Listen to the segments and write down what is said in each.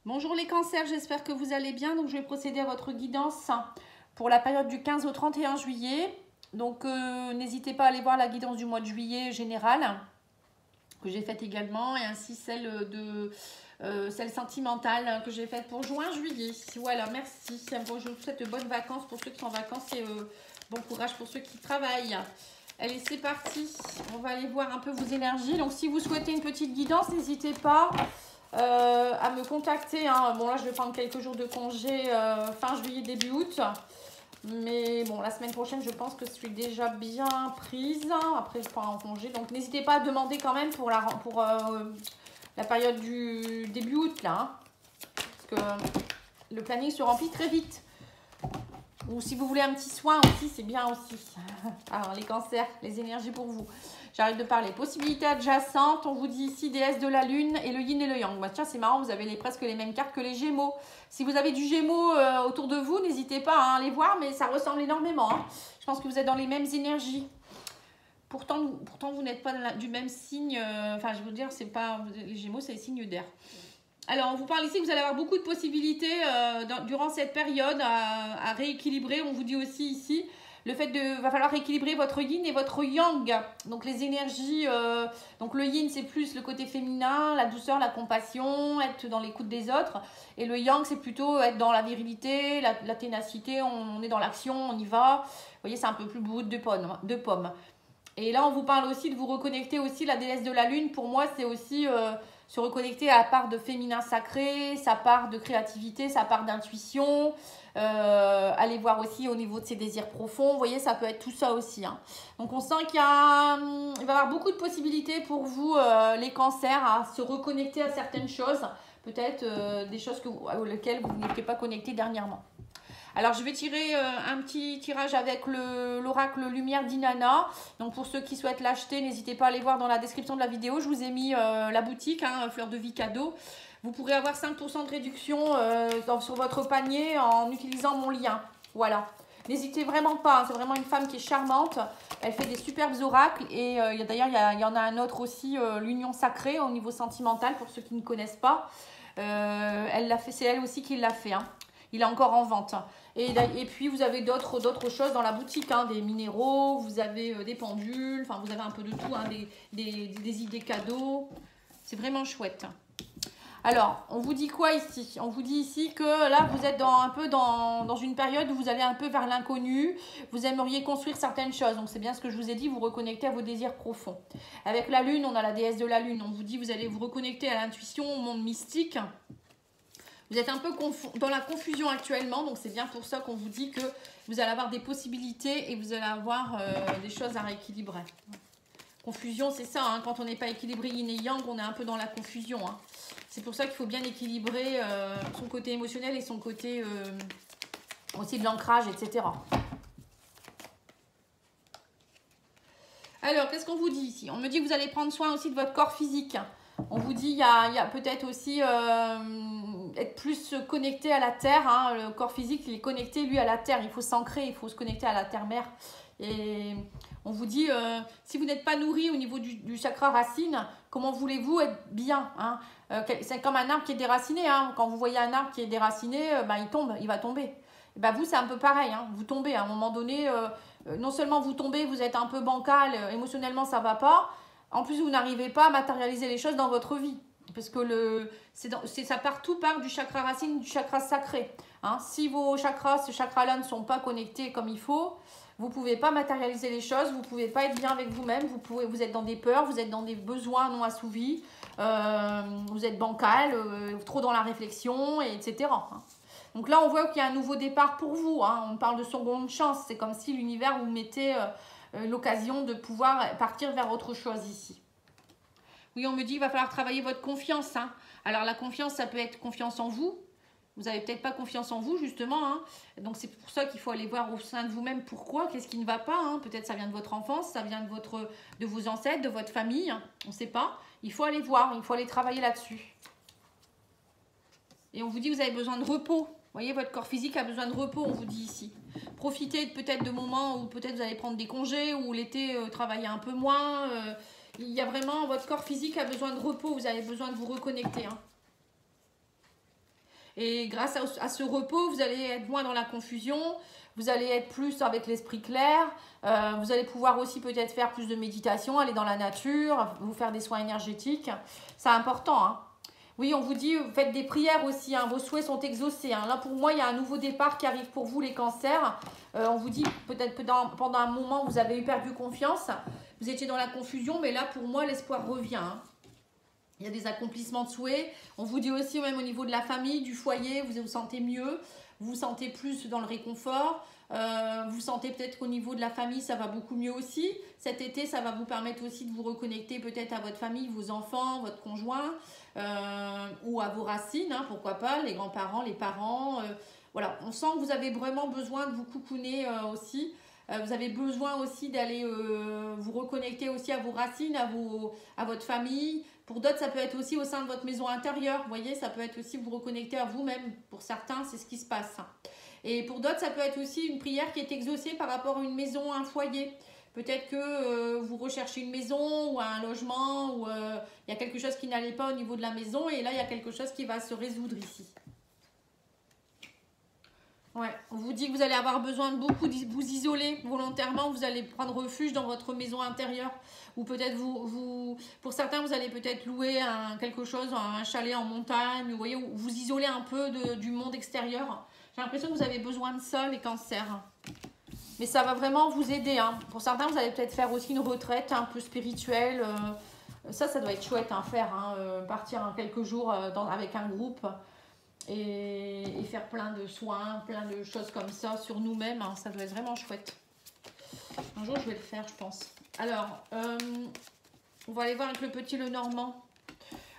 Bonjour les cancers, j'espère que vous allez bien. Donc je vais procéder à votre guidance pour la période du 15 au 31 juillet. Donc n'hésitez pas à aller voir la guidance du mois de juillet générale que j'ai faite également, et ainsi celle sentimentale que j'ai faite pour juin-juillet. Voilà, merci. Bon, je vous souhaite de bonnes vacances pour ceux qui sont en vacances et bon courage pour ceux qui travaillent. Allez, c'est parti. On va aller voir un peu vos énergies. Donc si vous souhaitez une petite guidance, n'hésitez pas à me contacter. Hein. Bon, là, je vais prendre quelques jours de congé fin juillet, début août. Mais bon, la semaine prochaine, je pense que je suis déjà bien prise. Après, je pars en congé. Donc, n'hésitez pas à demander quand même pour la période du début août, là. Hein. Parce que le planning se remplit très vite. Ou si vous voulez un petit soin aussi, c'est bien aussi. Alors, les cancers, les énergies pour vous. J'arrête de parler. Possibilités adjacentes, on vous dit ici déesse de la lune et le yin et le yang. Bah, tiens, c'est marrant, vous avez presque les mêmes cartes que les gémeaux. Si vous avez du gémeaux autour de vous, n'hésitez pas à les voir, mais ça ressemble énormément. Hein. Je pense que vous êtes dans les mêmes énergies. Pourtant vous n'êtes pas du même signe. Enfin, je veux dire, c'est pas les gémeaux, c'est les signes d'air. Alors, on vous parle ici que vous allez avoir beaucoup de possibilités durant cette période à rééquilibrer. On vous dit aussi ici le fait va falloir rééquilibrer votre yin et votre yang. Donc, les énergies, donc le yin, c'est plus le côté féminin, la douceur, la compassion, être dans l'écoute des autres. Et le yang, c'est plutôt être dans la virilité, la ténacité, on est dans l'action, on y va. Vous voyez, c'est un peu plus brut de pomme. Et là, on vous parle aussi de vous reconnecter aussi, la déesse de la lune. Pour moi, c'est aussi se reconnecter à la part de féminin sacré, sa part de créativité, sa part d'intuition. Aller voir aussi au niveau de ses désirs profonds. Vous voyez, ça peut être tout ça aussi. Hein. Donc, on sent qu'il va y avoir beaucoup de possibilités pour vous, les cancers, à se reconnecter à certaines choses. Peut-être des choses auxquelles vous n'étiez pas connectés dernièrement. Alors, je vais tirer un petit tirage avec l'oracle Lumière d'Inanna. Donc, pour ceux qui souhaitent l'acheter, n'hésitez pas à aller voir dans la description de la vidéo. Je vous ai mis la boutique, hein, Fleur de Vie cadeau. Vous pourrez avoir 5% de réduction sur votre panier en utilisant mon lien. Voilà. N'hésitez vraiment pas. Hein, c'est vraiment une femme qui est charmante. Elle fait des superbes oracles. Et d'ailleurs, il y en a un autre aussi, l'Union Sacrée, au niveau sentimental, pour ceux qui ne connaissent pas. Elle l'a fait, c'est elle aussi qui l'a fait. Hein. Il est encore en vente. Et puis, vous avez d'autres choses dans la boutique, hein, des minéraux, vous avez des pendules, enfin, vous avez un peu de tout, hein, des idées cadeaux. C'est vraiment chouette. Alors, on vous dit quoi ici? On vous dit ici que là, vous êtes un peu dans une période où vous allez un peu vers l'inconnu. Vous aimeriez construire certaines choses. Donc, c'est bien ce que je vous ai dit, vous reconnectez à vos désirs profonds. Avec la lune, on a la déesse de la lune. On vous dit, vous allez vous reconnecter à l'intuition, au monde mystique. Vous êtes un peu dans la confusion actuellement, donc c'est bien pour ça qu'on vous dit que vous allez avoir des possibilités et vous allez avoir des choses à rééquilibrer. Confusion, c'est ça, hein, quand on n'est pas équilibré yin et yang, on est un peu dans la confusion. Hein. C'est pour ça qu'il faut bien équilibrer son côté émotionnel et son côté aussi de l'ancrage, etc. Alors, qu'est-ce qu'on vous dit ici? On me dit que vous allez prendre soin aussi de votre corps physique. On vous dit il y a peut-être aussi être plus connecté à la terre. Hein. Le corps physique, il est connecté, lui, à la terre. Il faut s'ancrer, il faut se connecter à la terre-mère. Et on vous dit, si vous n'êtes pas nourri au niveau du chakra racine, comment voulez-vous être bien, hein? C'est comme un arbre qui est déraciné. Hein. Quand vous voyez un arbre qui est déraciné, il va tomber. Et ben vous, c'est un peu pareil. Hein. Vous tombez à un moment donné. Non seulement vous tombez, vous êtes un peu bancal, émotionnellement, ça ne va pas. En plus, vous n'arrivez pas à matérialiser les choses dans votre vie. Parce que tout part du chakra racine, du chakra sacré. Hein. Si vos chakras, ce chakra-là ne sont pas connectés comme il faut, vous ne pouvez pas matérialiser les choses, vous ne pouvez pas être bien avec vous-même, vous êtes dans des peurs, vous êtes dans des besoins non assouvis, vous êtes bancal, trop dans la réflexion, etc. Hein. Donc là, on voit qu'il y a un nouveau départ pour vous. Hein. On parle de seconde chance. C'est comme si l'univers vous mettait l'occasion de pouvoir partir vers autre chose ici. Oui, on me dit qu'il va falloir travailler votre confiance. Hein. Alors, la confiance, ça peut être confiance en vous. Vous n'avez peut-être pas confiance en vous, justement. Hein. Donc, c'est pour ça qu'il faut aller voir au sein de vous-même pourquoi, qu'est-ce qui ne va pas. Hein. Peut-être ça vient de votre enfance, ça vient de vos ancêtres, de votre famille. Hein. On ne sait pas. Il faut aller voir, il faut aller travailler là-dessus. Et on vous dit que vous avez besoin de repos. Vous voyez, votre corps physique a besoin de repos, on vous dit ici. Profitez peut-être de moments où peut-être vous allez prendre des congés, ou l'été, travailler un peu moins. Il y a vraiment, votre corps physique a besoin de repos, vous avez besoin de vous reconnecter. Hein. Et grâce à ce repos, vous allez être moins dans la confusion. Vous allez être plus avec l'esprit clair. Vous allez pouvoir aussi peut-être faire plus de méditation, aller dans la nature, vous faire des soins énergétiques. C'est important, hein. Oui, on vous dit, faites des prières aussi, hein, vos souhaits sont exaucés. Hein. Là, pour moi, il y a un nouveau départ qui arrive pour vous, les cancers. On vous dit, peut-être que pendant un moment, vous avez eu perdu confiance. Vous étiez dans la confusion, mais là, pour moi, l'espoir revient. Hein. Il y a des accomplissements de souhaits. On vous dit aussi, même au niveau de la famille, du foyer, vous vous sentez mieux. Vous vous sentez plus dans le réconfort. Vous sentez peut-être qu'au niveau de la famille, ça va beaucoup mieux aussi. Cet été, ça va vous permettre aussi de vous reconnecter peut-être à votre famille, vos enfants, votre conjoint, ou à vos racines, hein, pourquoi pas, les grands-parents, les parents. Voilà, on sent que vous avez vraiment besoin de vous coucouner aussi. Vous avez besoin aussi d'aller vous reconnecter aussi à vos racines, à votre famille. Pour d'autres, ça peut être aussi au sein de votre maison intérieure. Vous voyez, ça peut être aussi vous reconnecter à vous-même. Pour certains, c'est ce qui se passe. Et pour d'autres, ça peut être aussi une prière qui est exaucée par rapport à une maison, un foyer. Peut-être que vous recherchez une maison ou un logement, ou il y a quelque chose qui n'allait pas au niveau de la maison. Et là, il y a quelque chose qui va se résoudre ici. Ouais, on vous dit que vous allez avoir besoin de beaucoup vous isoler volontairement, vous allez prendre refuge dans votre maison intérieure, ou peut-être pour certains vous allez peut-être louer quelque chose, un chalet en montagne, vous voyez, ou vous isoler un peu du monde extérieur. J'ai l'impression que vous avez besoin de ça, les cancers. Mais ça va vraiment vous aider. Hein. Pour certains, vous allez peut-être faire aussi une retraite un peu spirituelle. Ça doit être chouette à faire, hein, partir quelques jours avec un groupe. Et faire plein de soins, plein de choses comme ça sur nous-mêmes, hein, ça doit être vraiment chouette. Un jour, je vais le faire, je pense. Alors, on va aller voir avec le petit Lenormand.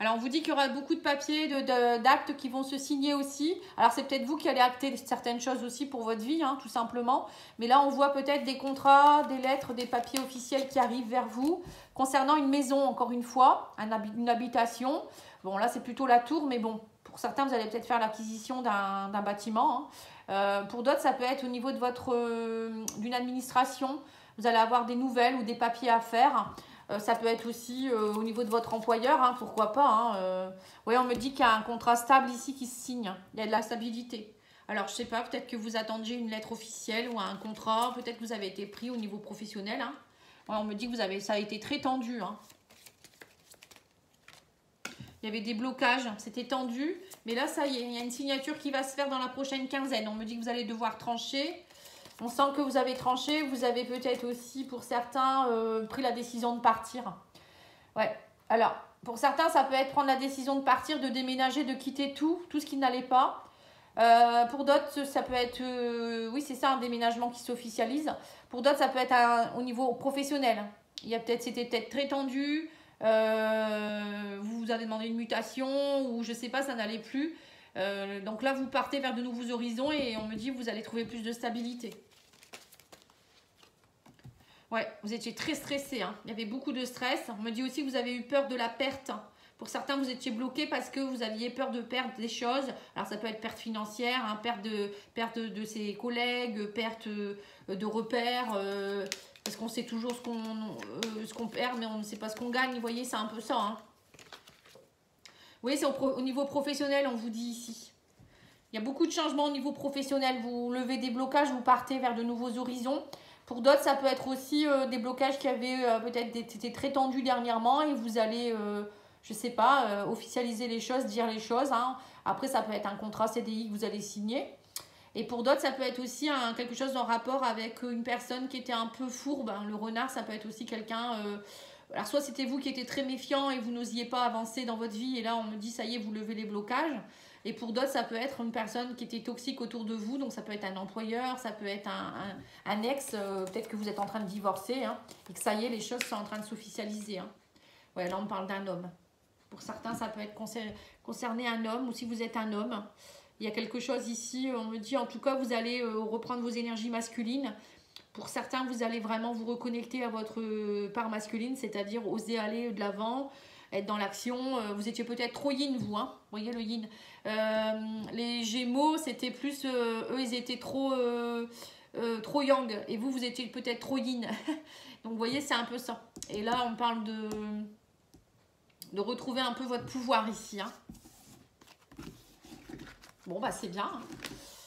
Alors, on vous dit qu'il y aura beaucoup de papiers, d'actes qui vont se signer aussi. Alors, c'est peut-être vous qui allez acter certaines choses aussi pour votre vie, hein, tout simplement. Mais là, on voit peut-être des contrats, des lettres, des papiers officiels qui arrivent vers vous. Concernant une maison, encore une fois, une habitation. Bon, là, c'est plutôt la tour, mais bon. Pour certains, vous allez peut-être faire l'acquisition d'un bâtiment. Hein. Pour d'autres, ça peut être au niveau de d'une administration. Vous allez avoir des nouvelles ou des papiers à faire. Ça peut être aussi au niveau de votre employeur, hein, pourquoi pas. Hein. Oui, on me dit qu'il y a un contrat stable ici qui se signe. Il y a de la stabilité. Alors, je ne sais pas, peut-être que vous attendiez une lettre officielle ou un contrat. Peut-être que vous avez été pris au niveau professionnel. Hein. Ouais, on me dit que ça a été très tendu. Hein. Il y avait des blocages, c'était tendu. Mais là, ça y est, il y a une signature qui va se faire dans la prochaine quinzaine. On me dit que vous allez devoir trancher. On sent que vous avez tranché. Vous avez peut-être aussi, pour certains, pris la décision de partir. Ouais. Alors, pour certains, ça peut être prendre la décision de partir, de déménager, de quitter tout ce qui n'allait pas. Pour d'autres, ça peut être... oui, c'est ça, un déménagement qui s'officialise. Pour d'autres, ça peut être au niveau professionnel. C'était peut-être très tendu. Vous avez demandé une mutation ou je sais pas, ça n'allait plus. Donc là, vous partez vers de nouveaux horizons et on me dit que vous allez trouver plus de stabilité. Ouais, vous étiez très stressé. Hein. Il y avait beaucoup de stress. On me dit aussi que vous avez eu peur de la perte. Pour certains, vous étiez bloqué parce que vous aviez peur de perdre des choses. Alors, ça peut être perte financière, hein, perte de ses collègues, perte de repères. Parce qu'on sait toujours ce qu'on perd, mais on ne sait pas ce qu'on gagne. Vous voyez, c'est un peu ça. Hein. Vous voyez, c'est au niveau professionnel, on vous dit ici. Il y a beaucoup de changements au niveau professionnel. Vous levez des blocages, vous partez vers de nouveaux horizons. Pour d'autres, ça peut être aussi des blocages qui avaient peut-être été très tendus dernièrement et vous allez, je ne sais pas, officialiser les choses, dire les choses. Hein. Après, ça peut être un contrat CDI que vous allez signer. Et pour d'autres, ça peut être aussi quelque chose en rapport avec une personne qui était un peu fourbe. Hein. Le renard, ça peut être aussi quelqu'un... alors, soit c'était vous qui étiez très méfiant et vous n'osiez pas avancer dans votre vie. Et là, on me dit, ça y est, vous levez les blocages. Et pour d'autres, ça peut être une personne qui était toxique autour de vous. Donc, ça peut être un employeur, ça peut être un ex. Peut-être que vous êtes en train de divorcer. Hein, et que ça y est, les choses sont en train de s'officialiser. Hein. Ouais, là, on parle d'un homme. Pour certains, ça peut être concerné un homme. Ou si vous êtes un homme... Il y a quelque chose ici, on me dit en tout cas, vous allez reprendre vos énergies masculines. Pour certains, vous allez vraiment vous reconnecter à votre part masculine, c'est-à-dire oser aller de l'avant, être dans l'action. Vous étiez peut-être trop yin, vous, hein, vous voyez le yin. Les Gémeaux, c'était plus, eux, ils étaient trop yang. Et vous étiez peut-être trop yin. Donc, vous voyez, c'est un peu ça. Et là, on parle de retrouver un peu votre pouvoir ici, hein. Bon, bah c'est bien.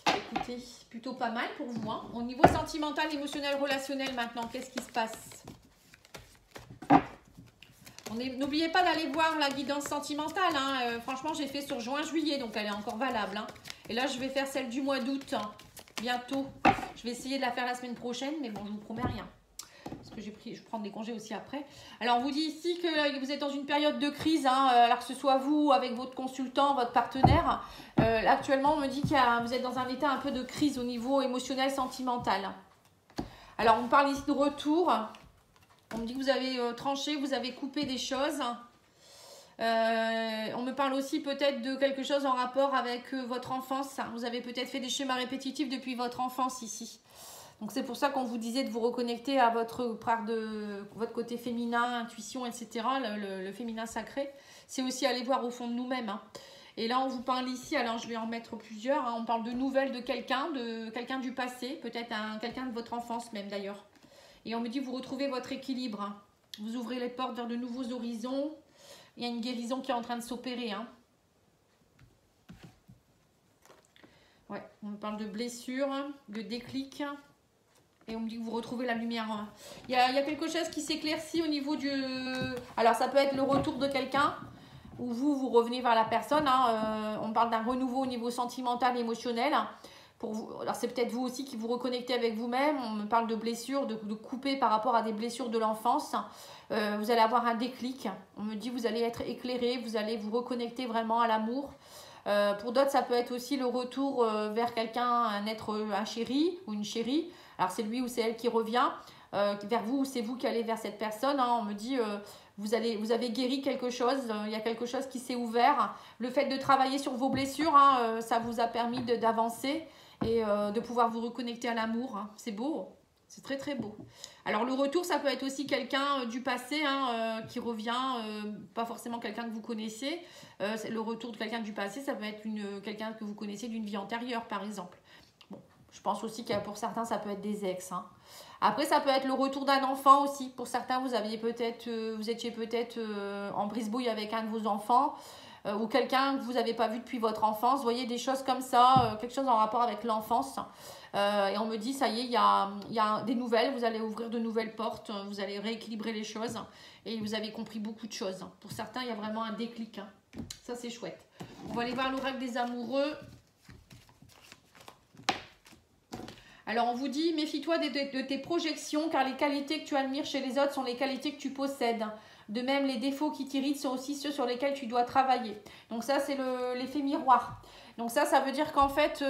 Écoutez, plutôt pas mal pour vous. Hein. Au niveau sentimental, émotionnel, relationnel maintenant, qu'est-ce qui se passe? N'oubliez pas d'aller voir la guidance sentimentale. Hein. Franchement, j'ai fait sur juin-juillet, donc elle est encore valable. Hein. Et là, je vais faire celle du mois d'août, hein, bientôt. Je vais essayer de la faire la semaine prochaine, mais bon, je ne vous promets rien. Parce que je vais prendre des congés aussi après. Alors, on vous dit ici que vous êtes dans une période de crise, hein, alors que ce soit vous, avec votre consultant, votre partenaire. Actuellement, on me dit que vous êtes dans un état un peu de crise au niveau émotionnel, sentimental. Alors, on parle ici de retour. On me dit que vous avez tranché, vous avez coupé des choses. On me parle aussi peut-être de quelque chose en rapport avec votre enfance. Vous avez peut-être fait des schémas répétitifs depuis votre enfance ici. Donc c'est pour ça qu'on vous disait de vous reconnecter à votre côté féminin, intuition, etc. Le féminin sacré. C'est aussi aller voir au fond de nous-mêmes. Hein. Et là, on vous parle ici, alors je vais en mettre plusieurs. Hein. On parle de nouvelles de quelqu'un du passé, peut-être quelqu'un de votre enfance même d'ailleurs. Et on me dit, vous retrouvez votre équilibre. Hein. Vous ouvrez les portes vers de nouveaux horizons. Il y a une guérison qui est en train de s'opérer. Hein. Ouais, on me parle de blessures, de déclic. Et on me dit que vous retrouvez la lumière. Hein. Il y a quelque chose qui s'éclaircit au niveau du... Alors, ça peut être le retour de quelqu'un. Ou vous revenez vers la personne. Hein. On parle d'un renouveau au niveau sentimental, émotionnel. Pour vous, alors c'est peut-être vous aussi qui vous reconnectez avec vous-même. On me parle de blessures, de couper par rapport à des blessures de l'enfance. Vous allez avoir un déclic. On me dit vous allez être éclairé, vous allez vous reconnecter vraiment à l'amour. Pour d'autres, ça peut être aussi le retour vers quelqu'un, un chéri ou une chérie. Alors c'est lui ou c'est elle qui revient vers vous ou c'est vous qui allez vers cette personne. Hein. On me dit vous avez guéri quelque chose, il y a quelque chose qui s'est ouvert. Le fait de travailler sur vos blessures, hein, ça vous a permis d'avancer. Et de pouvoir vous reconnecter à l'amour. Hein. C'est beau, c'est très très beau. Alors le retour, ça peut être aussi quelqu'un du passé hein, qui revient, pas forcément quelqu'un que vous connaissez. Le retour de quelqu'un du passé, ça peut être quelqu'un que vous connaissez d'une vie antérieure par exemple. Bon, je pense aussi que pour certains, ça peut être des ex. Hein. Après, ça peut être le retour d'un enfant aussi. Pour certains, vous étiez peut-être en brise-bouille avec un de vos enfants. Ou quelqu'un que vous n'avez pas vu depuis votre enfance. Vous voyez, des choses comme ça, quelque chose en rapport avec l'enfance. Et on me dit, ça y est, il y a des nouvelles, vous allez ouvrir de nouvelles portes, vous allez rééquilibrer les choses. Et vous avez compris beaucoup de choses. Pour certains, il y a vraiment un déclic. Hein. Ça, c'est chouette. On va aller voir l'oracle des amoureux. Alors, on vous dit, méfie-toi de tes projections, car les qualités que tu admires chez les autres sont les qualités que tu possèdes. De même, les défauts qui t'irritent sont aussi ceux sur lesquels tu dois travailler. Donc ça, c'est l'effet miroir. Donc ça veut dire qu'en fait,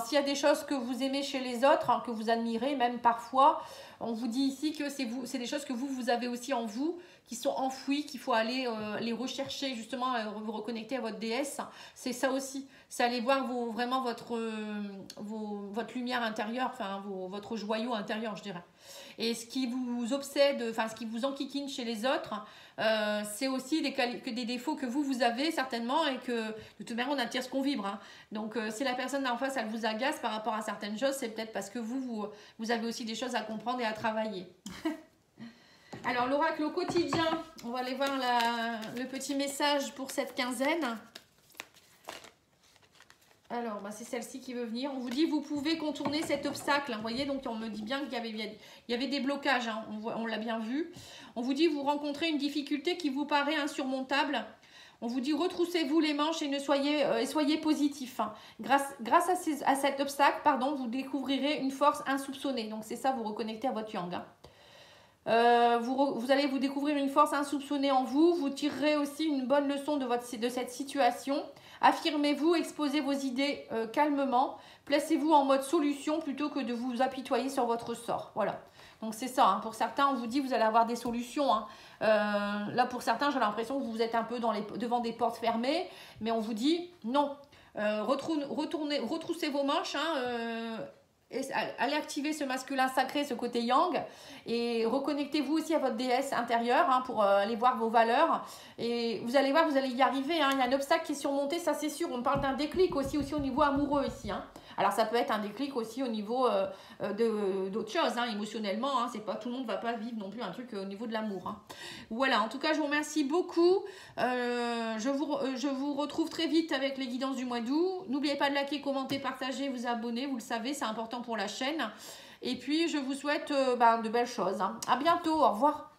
s'il y a des choses que vous aimez chez les autres, hein, que vous admirez, même parfois, on vous dit ici que c'est des choses que vous avez aussi en vous, qui sont enfouies, qu'il faut aller les rechercher, justement, vous reconnecter à votre déesse. C'est ça aussi. C'est aller voir vraiment votre lumière intérieure, enfin votre joyau intérieur, je dirais. Et ce qui vous obsède, enfin ce qui vous enquiquine chez les autres, c'est aussi des défauts que vous avez certainement et que de toute manière on attire ce qu'on vibre. Hein. Donc si la personne en face elle vous agace par rapport à certaines choses, c'est peut-être parce que vous avez aussi des choses à comprendre et à travailler. Alors l'oracle au quotidien, on va aller voir le petit message pour cette quinzaine. Alors, c'est celle-ci qui veut venir. On vous dit, vous pouvez contourner cet obstacle. Vous voyez, donc on me dit bien qu'il y avait des blocages. Hein, on l'a bien vu. On vous dit, vous rencontrez une difficulté qui vous paraît insurmontable. On vous dit, retroussez-vous les manches et soyez positif. Hein. Grâce à cet obstacle, vous découvrirez une force insoupçonnée. Donc, c'est ça, vous reconnectez à votre yang. Hein. Vous allez vous découvrir une force insoupçonnée en vous. Vous tirerez aussi une bonne leçon de cette situation. Affirmez-vous, exposez vos idées calmement. Placez-vous en mode solution plutôt que de vous apitoyer sur votre sort. Voilà. Donc c'est ça. Hein. Pour certains, on vous dit vous allez avoir des solutions. Hein. Là, pour certains, j'ai l'impression que vous êtes un peu devant des portes fermées. Mais on vous dit non. Retroussez vos manches. Hein, allez activer ce masculin sacré, ce côté yang, et reconnectez-vous aussi à votre déesse intérieure hein, pour aller voir vos valeurs. Et vous allez voir, vous allez y arriver. Hein. Il y a un obstacle qui est surmonté, ça c'est sûr. On parle d'un déclic aussi au niveau amoureux ici. Hein. Alors ça peut être un déclic aussi au niveau d'autres choses, hein, émotionnellement. Hein. C'est pas, tout le monde ne va pas vivre non plus un truc au niveau de l'amour. Hein. Voilà, en tout cas je vous remercie beaucoup. Je vous retrouve très vite avec les guidances du mois d'août. N'oubliez pas de liker, commenter, partager, vous abonner. Vous le savez, c'est important pour la chaîne. Et puis je vous souhaite de belles choses. Hein. À bientôt, au revoir.